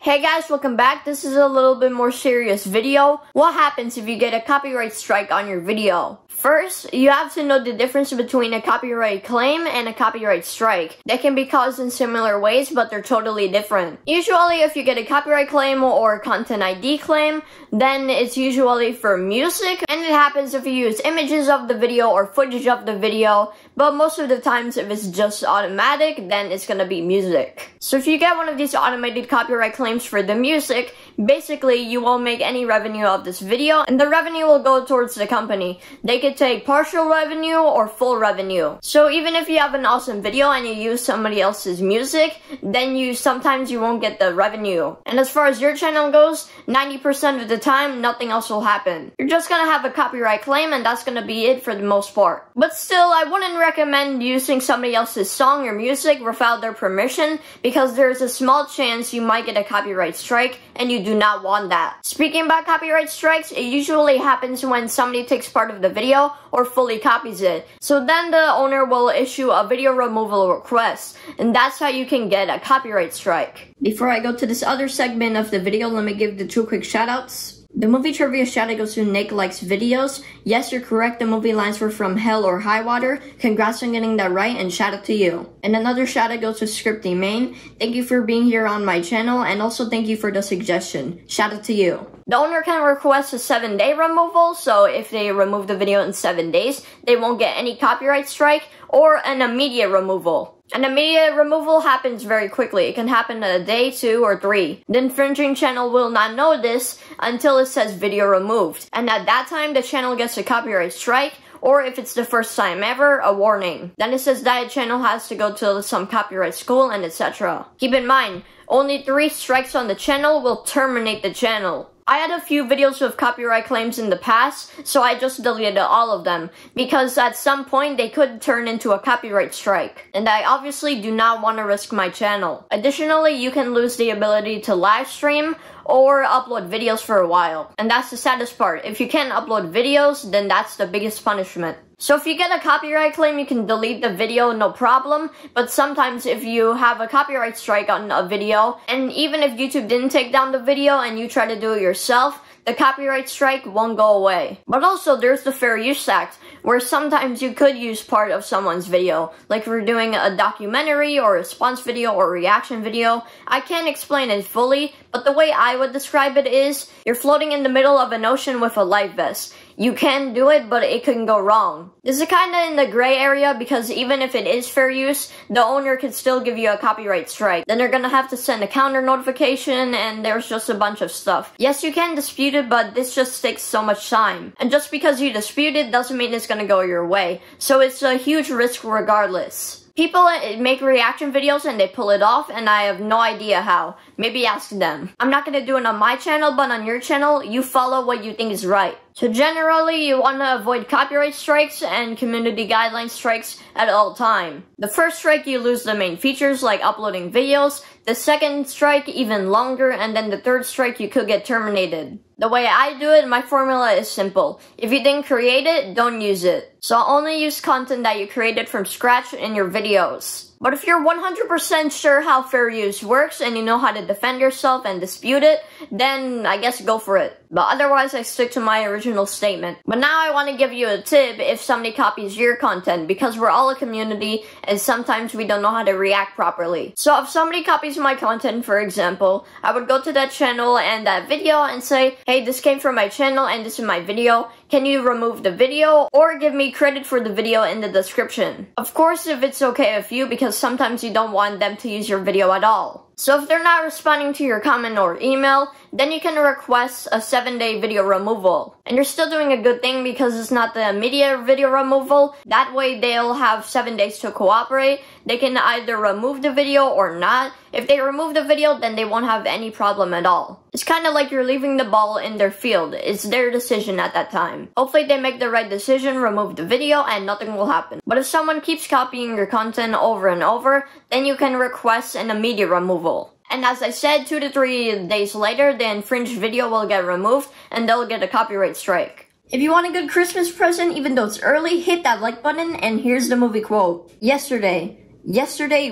Hey guys, welcome back. This is a little bit more serious video. What happens if you get a copyright strike on your video? First, you have to know the difference between a copyright claim and a copyright strike. They can be caused in similar ways, but they're totally different. Usually, if you get a copyright claim or content ID claim, then it's usually for music, and it happens if you use images of the video or footage of the video, but most of the times if it's just automatic, then it's gonna be music. So if you get one of these automated copyright claims for the music, basically you won't make any revenue of this video, and the revenue will go towards the company. They could take partial revenue or full revenue. So even if you have an awesome video and you use somebody else's music, then sometimes you won't get the revenue. And as far as your channel goes, 90% of the time, nothing else will happen. You're just gonna have a copyright claim and that's gonna be it for the most part. But still, I wouldn't recommend using somebody else's song or music without their permission, because there's a small chance you might get a copyright strike and you do not want that. Speaking about copyright strikes, it usually happens when somebody takes part of the video or fully copies it. So then the owner will issue a video removal request, and that's how you can get a copyright strike. Before I go to this other segment of the video, let me give the two quick shoutouts. The movie trivia shout out goes to ChrisGTXvideos. Yes, you're correct, the movie lines were from Hell or High Water. Congrats on getting that right, and shout out to you. And another shout out goes to ScriptyMain. Thank you for being here on my channel, and also thank you for the suggestion. Shout out to you. The owner can request a 7-day removal, so if they remove the video in 7 days, they won't get any copyright strike, or an immediate removal. An immediate removal happens very quickly. It can happen in a day, 2, or 3. The infringing channel will not know this until it says video removed. And at that time, the channel gets a copyright strike, or if it's the first time ever, a warning. Then it says that a channel has to go to some copyright school and etc. Keep in mind, only 3 strikes on the channel will terminate the channel. I had a few videos with copyright claims in the past, so I just deleted all of them, because at some point they could turn into a copyright strike, and I obviously do not want to risk my channel. Additionally, you can lose the ability to live stream or upload videos for a while, and that's the saddest part. If you can't upload videos, then that's the biggest punishment. So if you get a copyright claim, you can delete the video, no problem. But sometimes if you have a copyright strike on a video, and even if YouTube didn't take down the video and you try to do it yourself, the copyright strike won't go away. But also, there's the Fair Use Act, where sometimes you could use part of someone's video. Like if you're doing a documentary or a response video or reaction video. I can't explain it fully, but the way I would describe it is, you're floating in the middle of an ocean with a life vest. You can do it, but it can go wrong. This is kinda in the gray area, because even if it is fair use, the owner could still give you a copyright strike. Then they're gonna have to send a counter notification, and there's just a bunch of stuff. Yes, you can dispute it, but this just takes so much time. And just because you dispute it doesn't mean it's gonna go your way. So it's a huge risk regardless. People make reaction videos and they pull it off, and I have no idea how. Maybe ask them. I'm not gonna do it on my channel, but on your channel, you follow what you think is right. So generally, you want to avoid copyright strikes and community guideline strikes at all time. The first strike, you lose the main features like uploading videos. The second strike, even longer, and then the third strike, you could get terminated. The way I do it, my formula is simple. If you didn't create it, don't use it. So I'll only use content that you created from scratch in your videos. But if you're 100% sure how fair use works and you know how to defend yourself and dispute it, then I guess go for it. But otherwise, I stick to my original statement. But now I want to give you a tip if somebody copies your content, because we're all a community and sometimes we don't know how to react properly. So if somebody copies my content, for example, I would go to that channel and that video and say, hey, this came from my channel and this is my video. Can you remove the video or give me credit for the video in the description? Of course, if it's okay with you, because sometimes you don't want them to use your video at all. So if they're not responding to your comment or email, then you can request a 7-day video removal. And you're still doing a good thing, because it's not the immediate video removal. That way they'll have 7 days to cooperate. They can either remove the video or not. If they remove the video, then they won't have any problem at all. It's kind of like you're leaving the ball in their field. It's their decision at that time. Hopefully they make the right decision, remove the video, and nothing will happen. But if someone keeps copying your content over and over, then you can request an immediate removal. And as I said, 2 to 3 days later, the infringed video will get removed and they'll get a copyright strike. If you want a good Christmas present, even though it's early, hit that like button, and here's the movie quote. Yesterday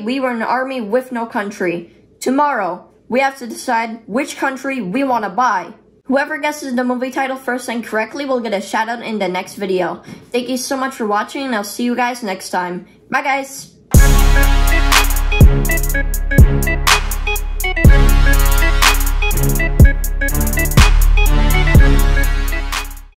we were an army with no country. Tomorrow, we have to decide which country we want to buy. Whoever guesses the movie title first and correctly will get a shout out in the next video. Thank you so much for watching, and I'll see you guys next time. Bye guys!